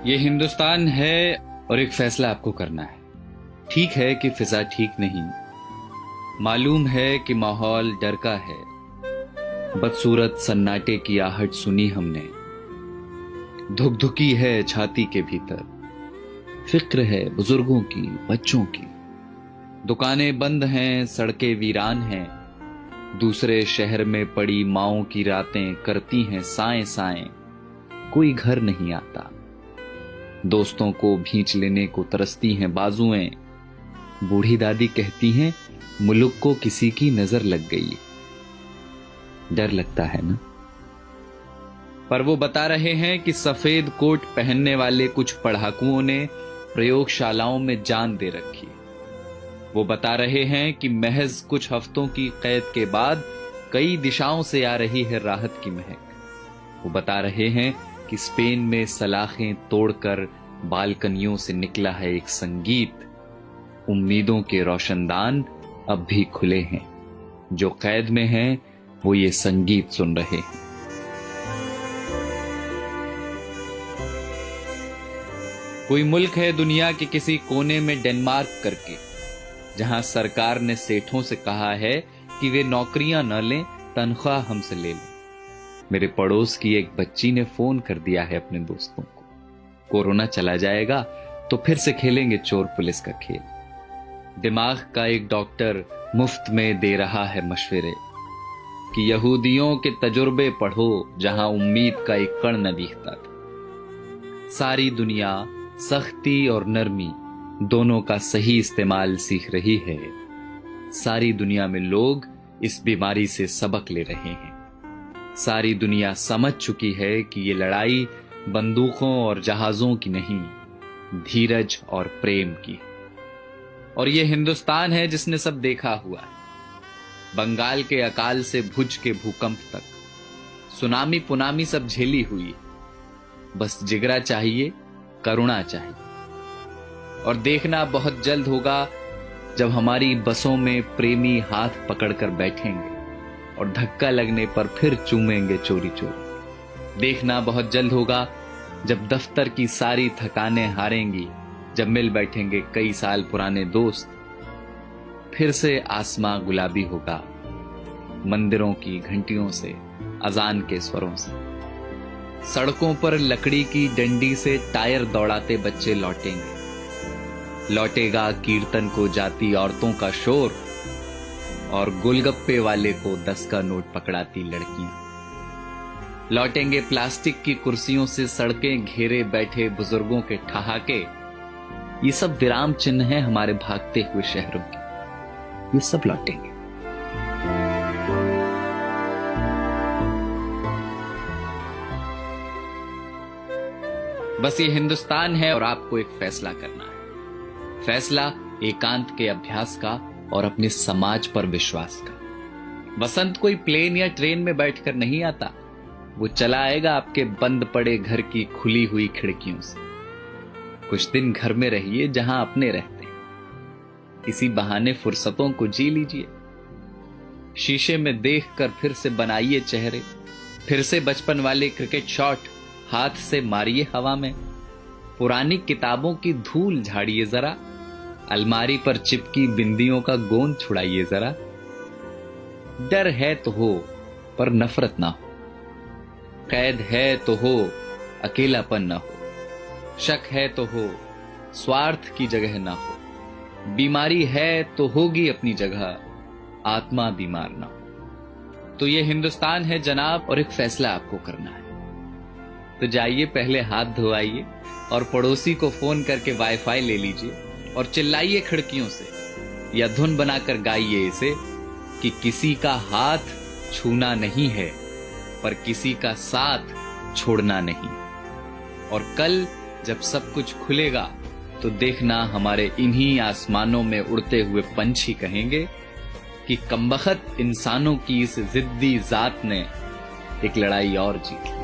ये हिंदुस्तान है और एक फैसला आपको करना है। ठीक है कि फिजा ठीक नहीं, मालूम है कि माहौल डर का है। बदसूरत सन्नाटे की आहट सुनी हमने, धुकधुकी है छाती के भीतर। फिक्र है बुजुर्गों की, बच्चों की। दुकानें बंद हैं, सड़कें वीरान हैं। दूसरे शहर में पड़ी माओं की रातें करती हैं साएं साएं। कोई घर नहीं आता, दोस्तों को भींच लेने को तरसती हैं बाजुएं। बूढ़ी दादी कहती हैं मुल्क को किसी की नजर लग गई। डर लगता है ना। पर वो बता रहे हैं कि सफेद कोट पहनने वाले कुछ पढ़ाकुओं ने प्रयोगशालाओं में जान दे रखी। वो बता रहे हैं कि महज कुछ हफ्तों की कैद के बाद कई दिशाओं से आ रही है राहत की महक। वो बता रहे हैं कि स्पेन में सलाखें तोड़कर बालकनियों से निकला है एक संगीत। उम्मीदों के रोशनदान अब भी खुले हैं। जो कैद में हैं वो ये संगीत सुन रहे हैं। कोई मुल्क है दुनिया के किसी कोने में डेनमार्क करके, जहां सरकार ने सेठों से कहा है कि वे नौकरियां न लें, तनख्वाह हमसे ले लें। मेरे पड़ोस की एक बच्ची ने फोन कर दिया है अपने दोस्तों को, कोरोना चला जाएगा तो फिर से खेलेंगे चोर पुलिस का खेल। दिमाग का एक डॉक्टर मुफ्त में दे रहा है मशवरे कि यहूदियों के तजुर्बे पढ़ो जहां उम्मीद का एक कण न दिखता था। सारी दुनिया सख्ती और नरमी दोनों का सही इस्तेमाल सीख रही है। सारी दुनिया में लोग इस बीमारी से सबक ले रहे हैं। सारी दुनिया समझ चुकी है कि ये लड़ाई बंदूकों और जहाजों की नहीं, धीरज और प्रेम की। और ये हिंदुस्तान है जिसने सब देखा हुआ है। बंगाल के अकाल से भुज के भूकंप तक, सुनामी पुनामी सब झेली हुई। बस जिगरा चाहिए, करुणा चाहिए। और देखना बहुत जल्द होगा जब हमारी बसों में प्रेमी हाथ पकड़कर बैठेंगे और धक्का लगने पर फिर चूमेंगे चोरी चोरी। देखना बहुत जल्द होगा जब दफ्तर की सारी थकानें हारेंगी, जब मिल बैठेंगे कई साल पुराने दोस्त। फिर से आसमां गुलाबी होगा, मंदिरों की घंटियों से, अजान के स्वरों से। सड़कों पर लकड़ी की डंडी से टायर दौड़ाते बच्चे लौटेंगे। लौटेगा कीर्तन को जाती औरतों का शोर और गोलगप्पे वाले को 10 का नोट पकड़ाती लड़कियां। लौटेंगे प्लास्टिक की कुर्सियों से सड़कें घेरे बैठे बुजुर्गों के ठहाके। ये सब विराम चिन्ह हैं हमारे भागते हुए शहरों के। ये सब लौटेंगे। बस ये हिंदुस्तान है और आपको एक फैसला करना है। फैसला एकांत के अभ्यास का और अपने समाज पर विश्वास का। वसंत कोई प्लेन या ट्रेन में बैठकर नहीं आता, वो चला आएगा आपके बंद पड़े घर की खुली हुई खिड़कियों से। कुछ दिन घर में रहिए जहां अपने रहते हैं। इसी बहाने फुर्सतों को जी लीजिए। शीशे में देखकर फिर से बनाइए चेहरे। फिर से बचपन वाले क्रिकेट शॉट हाथ से मारिए हवा में। पुरानी किताबों की धूल झाड़िए जरा। अलमारी पर चिपकी बिंदियों का गोंद छुड़ाइए जरा। डर है तो हो पर नफरत ना हो। कैद है तो हो, अकेलापन ना हो। शक है तो हो, स्वार्थ की जगह ना हो। बीमारी है तो होगी अपनी जगह, आत्मा बीमार ना हो। तो ये हिंदुस्तान है जनाब और एक फैसला आपको करना है। तो जाइए पहले हाथ धोआइए और पड़ोसी को फोन करके वाईफाई ले लीजिए और चिल्लाइए खिड़कियों से या धुन बनाकर गाइए इसे कि किसी का हाथ छूना नहीं है पर किसी का साथ छोड़ना नहीं। और कल जब सब कुछ खुलेगा तो देखना हमारे इन्हीं आसमानों में उड़ते हुए पंछी कहेंगे कि कमबख्त इंसानों की इस जिद्दी जात ने एक लड़ाई और जीत ली।